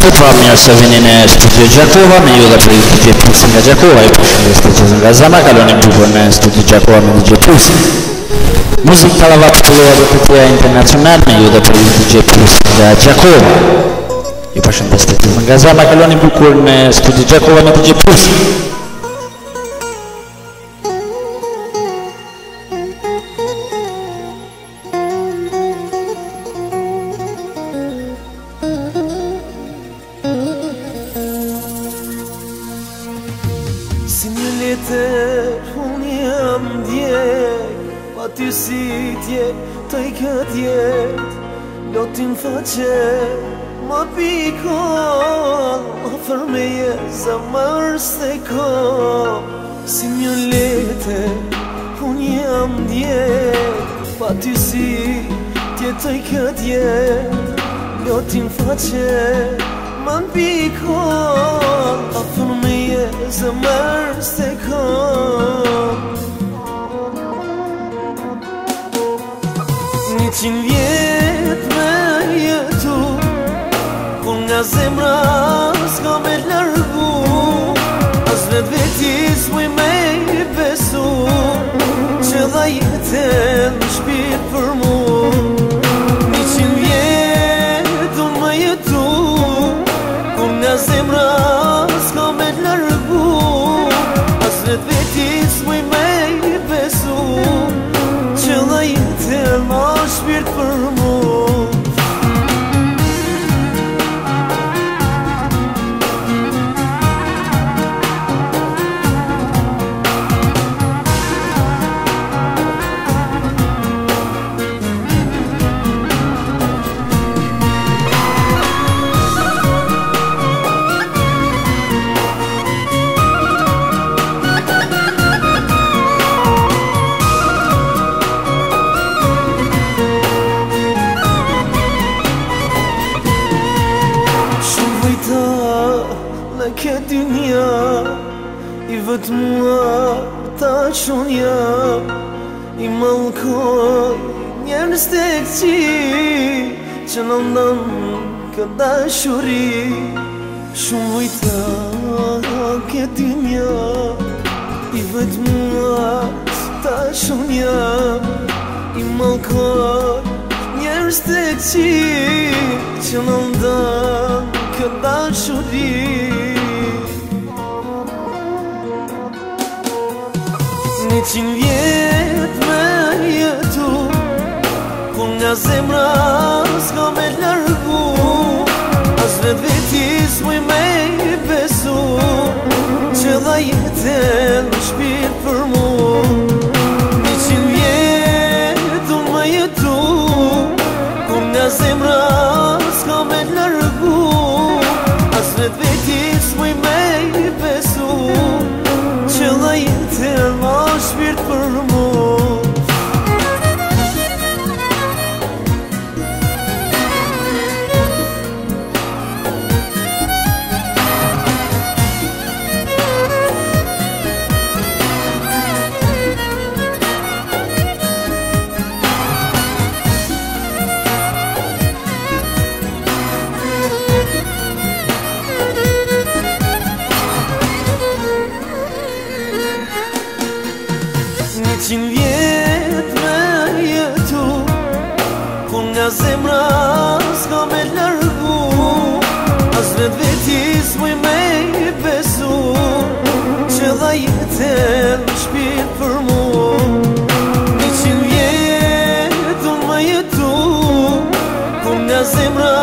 Mirë se vini në studio Gjakova, me ju dhe për DJ Plusin nga Gjakova, ju përshëndes të qëzën nga Zama, kaloni bukur në studio Gjakova me DJ Plusin. Muzik talava popullore dhe të tjera internacional, me ju dhe për DJ Plusin nga Gjakova. Ju përshëndes të qëzën nga Zama, kaloni bukur në studio Gjakova me DJ Plusin. Unë jam djej, pa ty si tje, të i këtë jet, lotin faqe, ma pikon, ma fërmeje, zamër s'te ko. Si një lete, unë jam djej, pa ty si tje, të i këtë jet, lotin faqe, ma pikon, ma fërmeje, zamër s'te ko. Një qinë vjet me jetu, kur nga zemra s'ka me largu, as vet vetis muj me i besu, që dha jetën në shpirt për mu. Një qinë vjet unë me jetu, kur nga zemra s'ka me largu, as vet vetis muj me i besu, që dha jetën në shpirt për mu. Në këtë dynja, i vët mua ta qonja, i malkoj njerës të këqi, që në ndëmë këtë dashuri. Shumë vujta në këtë dynja, i vët mua ta qonja, i malkoj njerës të këqi, që në ndëmë këtë dashuri. Një qinë vjet me jetu, kur nga zemra s'ka me largu, as vet vetis muj me i besu, që dha jetën në shpirt për mu. Një qinë vjet unë me jetu, kur nga zemra s'ka me largu, as vet vetis muj me i besu, që dha jetën në shpirt për mu. Një qinë vjet me jetu, kur nga zemra s'ka me largu, as vet vetis muj me i besu, që dha jetën në shpirt për mu. Një qinë vjet unë me jetu, kur nga zemra